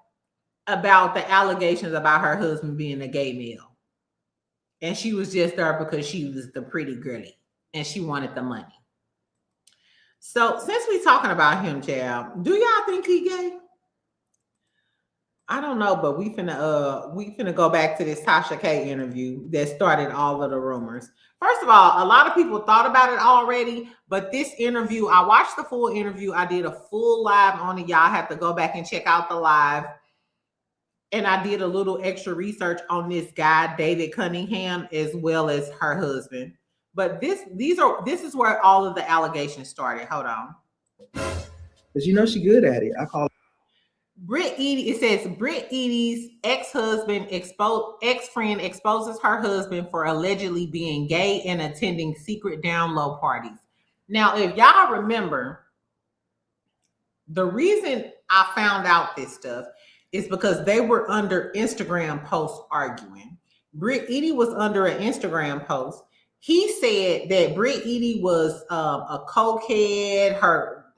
about the allegations about her husband being a gay male. And she was just there because she was the pretty girly and she wanted the money. So since we talking about him, child, do y'all think he gay? I don't know, but we finna go back to this Tasha K interview that started all of the rumors. First of all, a lot of people thought about it already, but this interview, I watched the full interview. I did a full live on it. Y'all have to go back and check out the live. And I did a little extra research on this guy, David Cunningham, as well as her husband. But this is where all of the allegations started. Hold on. Because you know she good at it. I call it. Britt Eady, it says Britt Eady's ex-friend exposes her husband for allegedly being gay and attending secret download parties. Now, if y'all remember, the reason I found out this stuff is because they were under Instagram posts arguing. Britt Eady was under an Instagram post. He said that Britt Eady was a cokehead,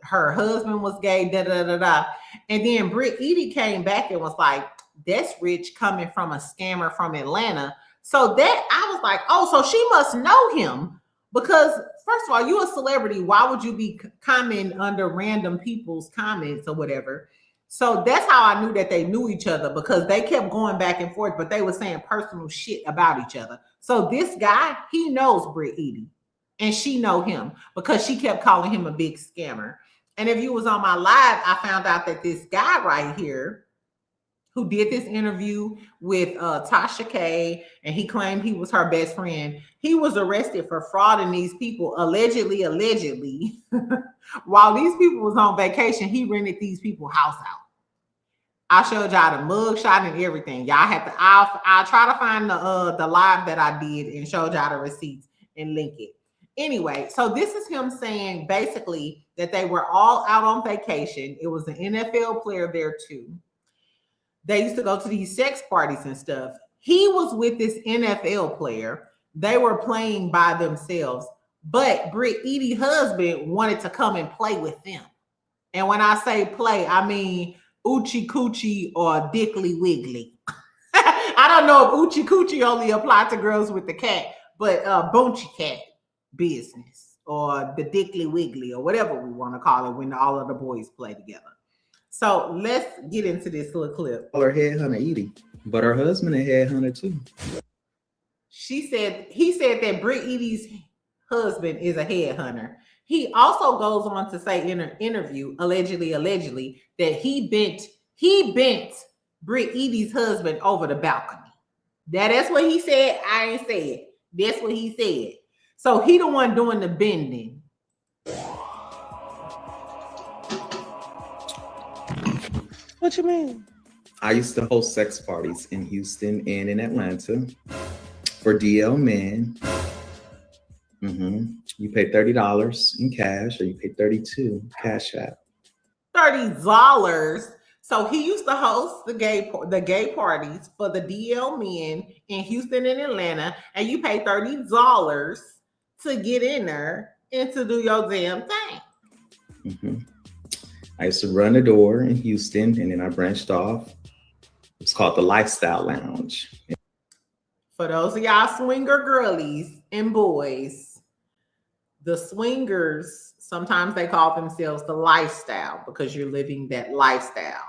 her husband was gay, da-da-da-da. And then Britt Eady came back and was like, that's rich coming from a scammer from Atlanta. So that I was like, oh, so she must know him. Because first of all, you a celebrity. Why would you be commenting under random people's comments or whatever? So that's how I knew that they knew each other, because they kept going back and forth, but they were saying personal shit about each other. So this guy, he knows Britt Eady and she know him because she kept calling him a big scammer. And if you was on my live, I found out that this guy right here who did this interview with Tasha K, and he claimed he was her best friend, he was arrested for frauding these people, allegedly, while these people was on vacation. He rented these people house out. I showed y'all the mug shot and everything. Y'all have to, I'll try to find the live that I did and showed y'all the receipts and link it. Anyway, so this is him saying basically that they were all out on vacation. It was an NFL player there too. They used to go to these sex parties and stuff. He was with this NFL player. They were playing by themselves, but Britt Eady's husband wanted to come and play with them. And when I say play, I mean Oochie Coochie or Dickly Wiggly. I don't know if Oochie Coochie only applied to girls with the cat, but Bonchy Cat business, or the Dickly Wiggly, or whatever we want to call it when all of the boys play together. So let's get into this little clip. Her headhunter Edie, but her husband a headhunter too. He said that Britt Eady's husband is a headhunter. He also goes on to say in an interview, allegedly, that he bent Britt Eady's husband over the balcony. That's what he said. I ain't say it. That's what he said. So he the one doing the bending. What you mean? I used to host sex parties in Houston and in Atlanta for DL men. You pay $30 in cash, or you pay $32 cash app. $30. So he used to host the gay parties for the DL men in Houston and Atlanta, and you pay $30 to get in there and to do your damn thing. I used to run the door in Houston, and then I branched off. It's called the Lifestyle Lounge. For those of y'all swinger girlies and boys, the swingers, sometimes they call themselves the lifestyle because you're living that lifestyle.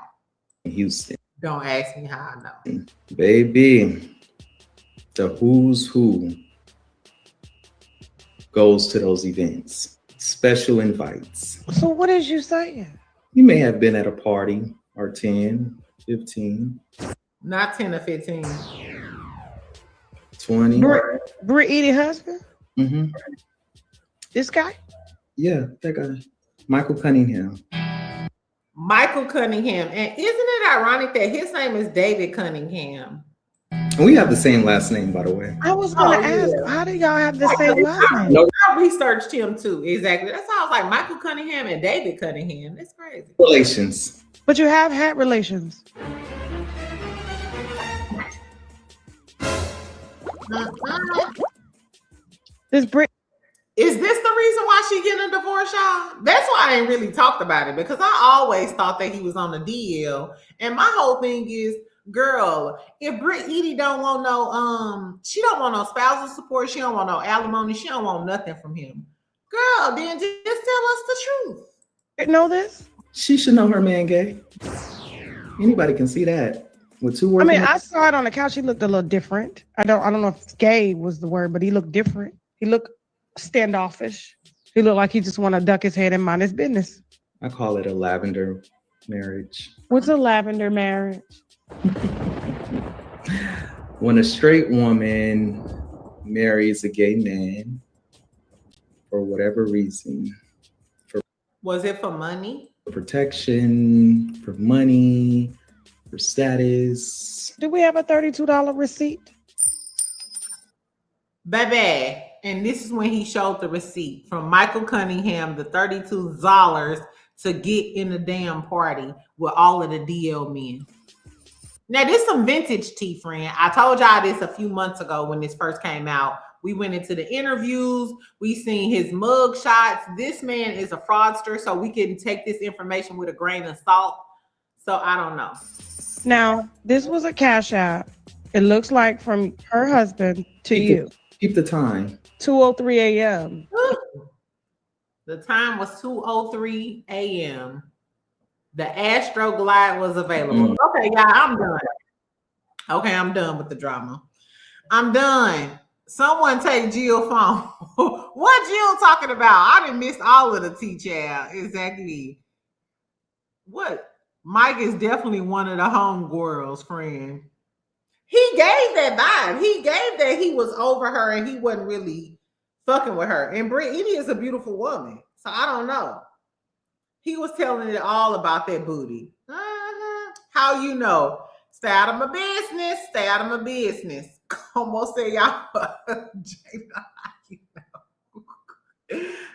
In Houston. Don't ask me how I know. Baby, the who's who goes to those events. Special invites. So what is you saying? You may have been at a party or 10, 15. Not 10 or 15. 20. Britt Eady husband? Mm-hmm. This guy? Yeah, that guy. Michael Cunningham. Michael Cunningham. And isn't it ironic that his name is David Cunningham? And we have the same last name, by the way. I was going to ask, how do y'all have the same last name? I researched him too. Exactly. That's how I was like, Michael Cunningham and David Cunningham. That's crazy. Relations. But you have had relations. This Britt. Is this the reason why she getting a divorce, y'all? That's why I ain't really talked about it, because I always thought that he was on the DL. And my whole thing is, girl, if Britt Eady don't want no, she don't want no spousal support, she don't want no alimony, she don't want nothing from him. Girl, then just tell us the truth. You know this? She should know her man gay. Anybody can see that. With two words. I mean, I saw it on the couch. He looked a little different. I don't know if gay was the word, but he looked different. He looked standoffish. He looked like he just want to duck his head and mind his business. I call it a lavender marriage. What's a lavender marriage? When a straight woman marries a gay man for whatever reason. Was it for money? For protection, for money, for status. Do we have a $32 receipt? Baby. And this is when he showed the receipt from Michael Cunningham, the $32 to get in the damn party with all of the DL men. Now, this is some vintage tea, friend. I told y'all this a few months ago when this first came out. We went into the interviews. We seen his mug shots. This man is a fraudster, so we can take this information with a grain of salt. So I don't know. Now, this was a cash app. It looks like from her husband to you. Keep the time. 2:03 a.m. The time was 2:03 a.m. The Astro Glide was available. Okay, y'all, I'm done. Okay, I'm done with the drama. I'm done. Someone take Jill phone. What Jill talking about? I done missed all of the tea, child. Exactly. What? Mike is definitely one of the homegirls, friend. He gave that vibe. He gave that he was over her and he wasn't really fucking with her. And Britt Eady is a beautiful woman. So I don't know. He was telling it all about that booty. How you know? Stay out of my business. Stay out of my business. Almost say y'all.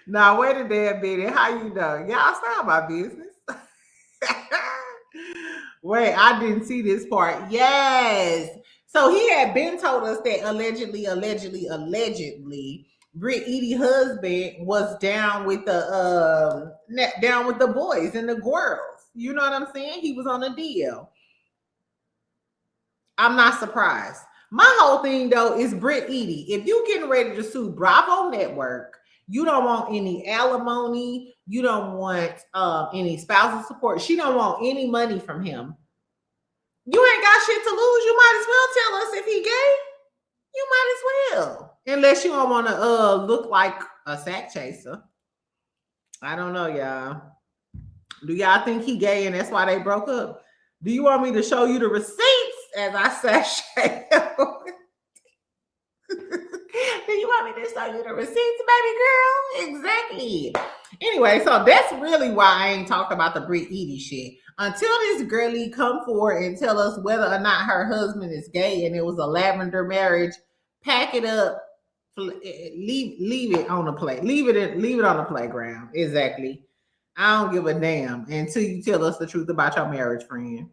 Now, wait a damn minute. How you know? Y'all stay out of my business. Wait, I didn't see this part. Yes. So he had been told us that allegedly, Britt Eady's husband was down with the boys and the girls. You know what I'm saying? He was on a deal. I'm not surprised. My whole thing though is Britt Eady. If you getting ready to sue Bravo Network, you don't want any alimony. You don't want any spousal support. She don't want any money from him. You ain't got shit to lose. You might as well tell us if he gay. You might as well. Unless you don't want to look like a sack chaser. I don't know, y'all. Do y'all think he gay and that's why they broke up? Do you want me to show you the receipts as I sashay? Do you want me to show you the receipts, baby girl? Exactly. Anyway, so that's really why I ain't talked about the Britt Eady shit. Until this girlie come forward and tell us whether or not her husband is gay and it was a lavender marriage, pack it up, leave it on the play, leave it on the playground. Exactly. I don't give a damn until you tell us the truth about your marriage, friend.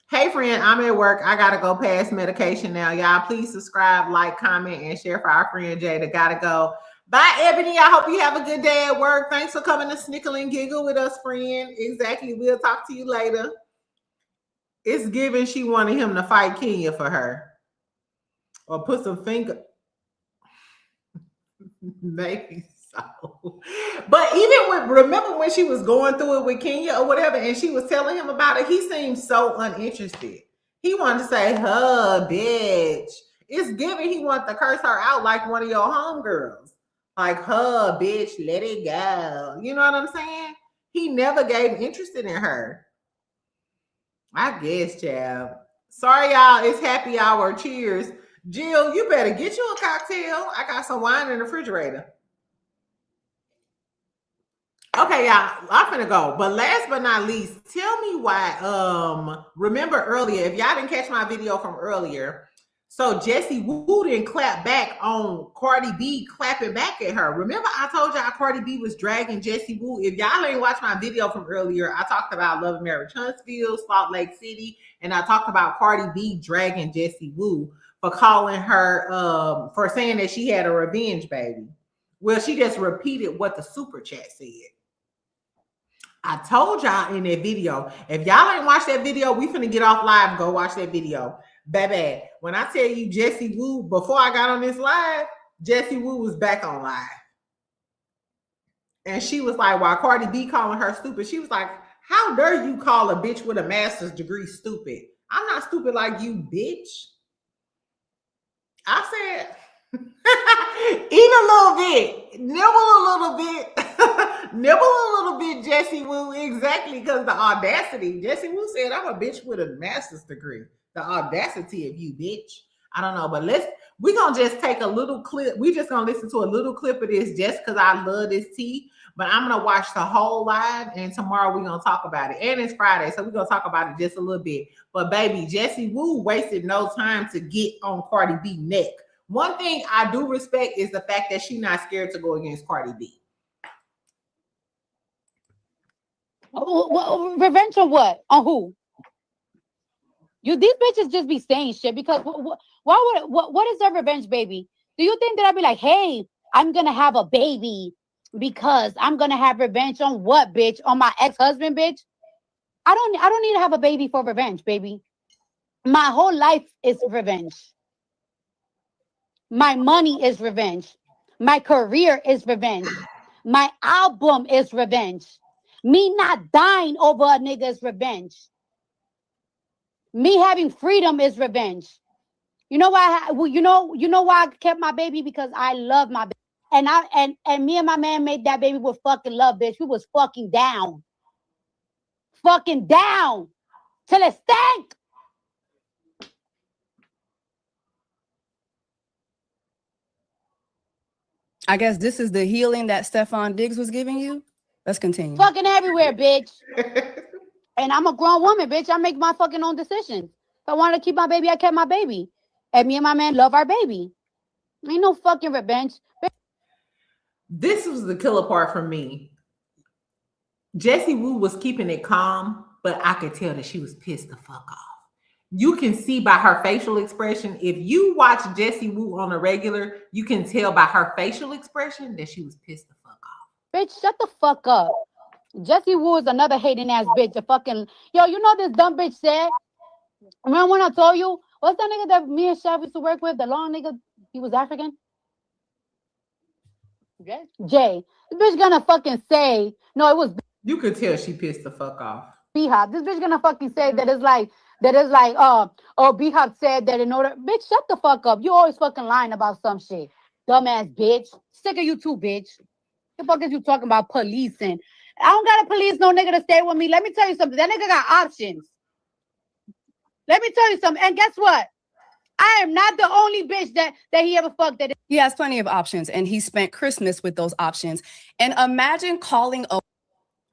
Hey, friend, I'm at work. I got to go past medication now. Y'all, please subscribe, like, comment, and share for our friend Jada. Got to go. Bye, Ebony. I hope you have a good day at work. Thanks for coming to snickle and giggle with us, friend. Exactly. We'll talk to you later. It's given she wanted him to fight Kenya for her. Or put some finger. Maybe so. But even remember when she was going through it with Kenya or whatever, and she was telling him about it, he seemed so uninterested. He wanted to say, huh, bitch. It's given he wanted to curse her out like one of your homegirls. Like, huh, bitch, let it go. You know what I'm saying? He never gave interest in her. I guess, child. Sorry, y'all. It's happy hour. Cheers. Jill, you better get you a cocktail. I got some wine in the refrigerator. Okay, y'all, I'm finna go. But last but not least, tell me why. Remember earlier, if y'all didn't catch my video from earlier, so Jessie Wu didn't clap back on Cardi B clapping back at her. Remember, I told y'all Cardi B was dragging Jessie Wu. If y'all ain't watched my video from earlier, I talked about Love and Marriage Huntsville, Salt Lake City, and I talked about Cardi B dragging Jessie Wu for calling her, for saying that she had a revenge baby. Well, she just repeated what the super chat said. I told y'all in that video, if y'all ain't watched that video, we finna get off live and go watch that video. Baby, when I tell you Jessie Wu, before I got on this live, Jessie Wu was back on live. And she was like, while Cardi B calling her stupid, she was like, how dare you call a bitch with a master's degree stupid? I'm not stupid like you, bitch. I said, eat a little bit, nibble a little bit, nibble a little bit, Jessie Wu. Exactly, because the audacity. Jessie Wu said, I'm a bitch with a master's degree. The audacity of you, bitch. I don't know, but we're gonna just take a little clip. We just gonna listen to a little clip of this just because I love this tea. But I'm gonna watch the whole live, and tomorrow we're gonna talk about it. And it's Friday, so we're gonna talk about it just a little bit. But baby, Jessie Wu wasted no time to get on Cardi B neck. One thing I do respect is the fact that she's not scared to go against Cardi B. Revenge on what? On who? These bitches just be saying shit because what is their revenge, baby? Do you think that I'd be like, hey, I'm gonna have a baby because I'm gonna have revenge on what, bitch? On my ex-husband, bitch? I don't need to have a baby for revenge, baby. My whole life is revenge. My money is revenge. My career is revenge. My album is revenge. Me not dying over a nigga is revenge. Me having freedom is revenge. You know why? You know why I kept my baby? Because I love my baby. And me and my man made that baby with fucking love, bitch. We was fucking down. Fucking down. Till it stank. I guess this is the healing that Stefan Diggs was giving you. Let's continue. Fucking everywhere, bitch. And I'm a grown woman, bitch. I make my fucking own decisions. If I wanted to keep my baby, I kept my baby. And me and my man love our baby. Ain't no fucking revenge. This was the killer part for me. Jessie Wu was keeping it calm, but I could tell that she was pissed the fuck off. You can see by her facial expression. If you watch Jessie Wu on a regular, you can tell by her facial expression that she was pissed the fuck off. Bitch, shut the fuck up. Jessie Wu is another hating ass bitch. A fucking you know this dumb bitch said. Remember when I told you what's that nigga that me and Chef used to work with? The long nigga, he was African. Jay. This bitch gonna fucking say no. It was. You could tell she pissed the fuck off. B-Hop. This bitch gonna fucking say that it's like B-Hop said that in order. Bitch, shut the fuck up. You always fucking lying about some shit. Dumbass bitch. Sick of you too, bitch. The fuck is you talking about policing? I don't gotta police no nigga to stay with me. Let me tell you something. That nigga got options. Let me tell you something. And guess what? I am not the only bitch that he ever fucked. He has plenty of options, and he spent Christmas with those options. And imagine calling a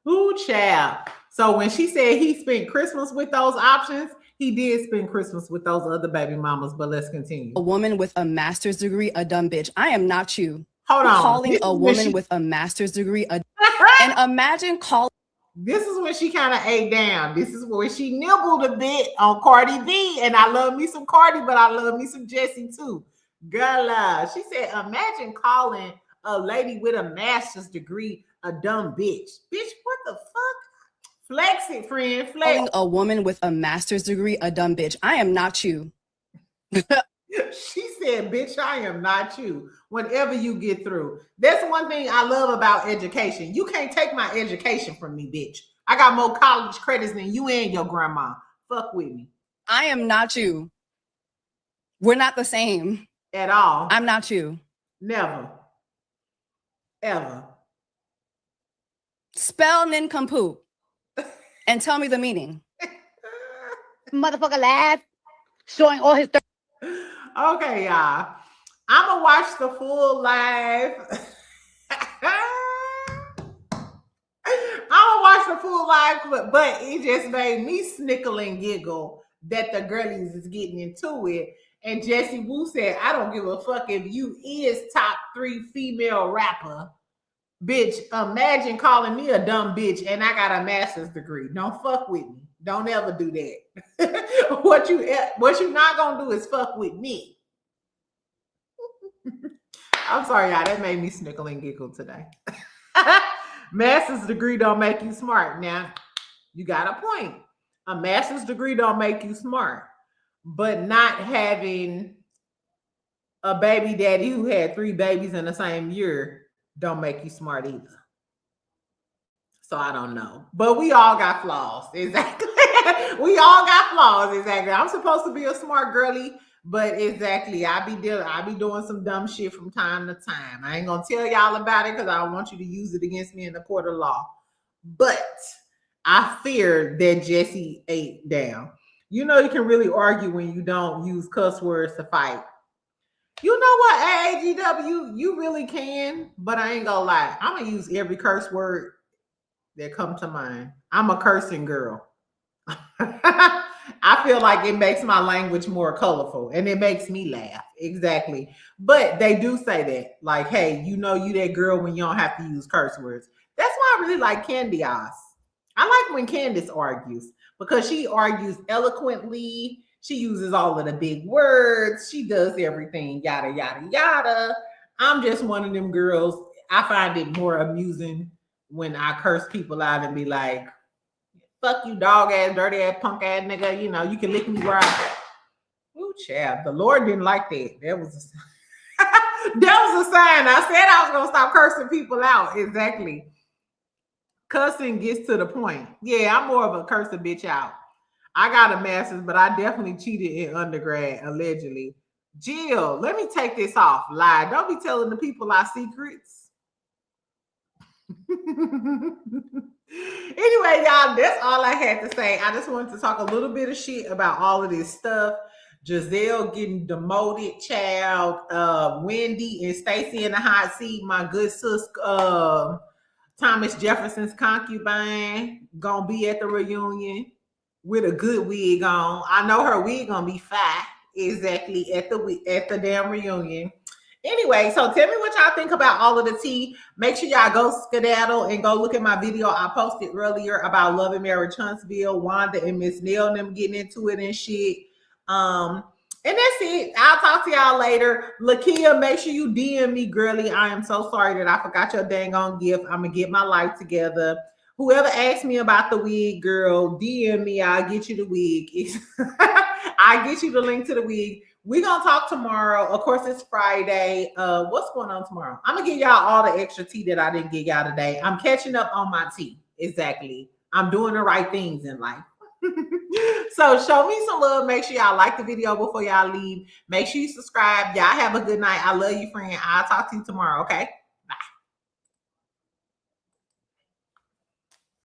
Ooh, child. So when she said he spent Christmas with those options, he did spend Christmas with those other baby mamas. But let's continue. A woman with a master's degree a dumb bitch. I am not you. Hold on. Calling a woman with a master's degree a and imagine calling. This is when she kind of ate down. This is where she nibbled a bit on Cardi B. And I love me some Cardi, but I love me some Jessie too. Girl, she said, imagine calling a lady with a master's degree a dumb bitch. Bitch, what the fuck? Flex it, friend. Flex. Calling a woman with a master's degree a dumb bitch. I am not you. She said, bitch, I am not you. Whenever you get through. That's one thing I love about education. You can't take my education from me, bitch. I got more college credits than you and your grandma. Fuck with me. I am not you. We're not the same. At all. I'm not you. Never. Ever. Spell nincompoop and tell me the meaning. Motherfucker laugh, showing all his. Okay, y'all. I'm gonna watch the full live. I'm gonna watch the full live clip, but it just made me snickle and giggle that the girlies is getting into it. And Jessie Wu said, I don't give a fuck if you is top 3 female rapper. Bitch, imagine calling me a dumb bitch and I got a master's degree. Don't fuck with me. Don't ever do that. What you not gonna do is fuck with me. I'm sorry, y'all. That made me snickle and giggle today. Master's degree don't make you smart. Now, you got a point. A master's degree don't make you smart. But not having a baby daddy who had 3 babies in the same year don't make you smart either. So I don't know. But we all got flaws. Exactly. We all got flaws. Exactly. I'm supposed to be a smart girly, but exactly. I be doing some dumb shit from time to time. I ain't gonna tell y'all about it because I don't want you to use it against me in the court of law. But I fear that Jessie ate down. You know you can really argue when you don't use cuss words to fight. You know what, AAGW, you really can, but I ain't gonna lie. I'm gonna use every curse word that comes to mind. I'm a cursing girl. I feel like it makes my language more colorful and it makes me laugh. Exactly. But they do say that, like, hey, you know you that girl when you don't have to use curse words. That's why I really like Candy Oz. I like when Candace argues because she argues eloquently. She uses all of the big words. She does everything, yada, yada, yada. I'm just one of them girls. I find it more amusing when I curse people out and be like, fuck you, dog ass, dirty ass, punk ass nigga. You know, you can lick me where I... Ooh, child. The Lord didn't like that. That was a sign. I said I was going to stop cursing people out. Exactly. Cussing gets to the point. Yeah, I'm more of a curse a bitch out. I got a master's, but I definitely cheated in undergrad, allegedly. Jill, let me take this off. Lie. Don't be telling the people our secrets. Anyway, y'all, that's all I had to say. I just wanted to talk a little bit of shit about all of this stuff. Giselle getting demoted, child. Wendy and Stacey in the hot seat. My good sis, Thomas Jefferson's concubine, gonna be at the reunion with a good wig on. I know her wig gonna be fine. Exactly at the damn reunion. Anyway, so tell me what y'all think about all of the tea. Make sure y'all go skedaddle and go look at my video I posted earlier about Love and Marriage Huntsville, Wanda and Miss Neil and them getting into it and shit. And that's it. I'll talk to y'all later. Lakia, make sure you DM me, girly. I am so sorry that I forgot your dang on gift. I'm gonna get my life together. Whoever asked me about the wig, girl, DM me. I'll get you the wig. I'll get you the link to the wig. We're going to talk tomorrow. Of course, it's Friday. What's going on tomorrow? I'm going to give y'all all the extra tea that I didn't give y'all today. I'm catching up on my tea. Exactly. I'm doing the right things in life. So show me some love. Make sure y'all like the video before y'all leave. Make sure you subscribe. Y'all have a good night. I love you, friend. I'll talk to you tomorrow, okay?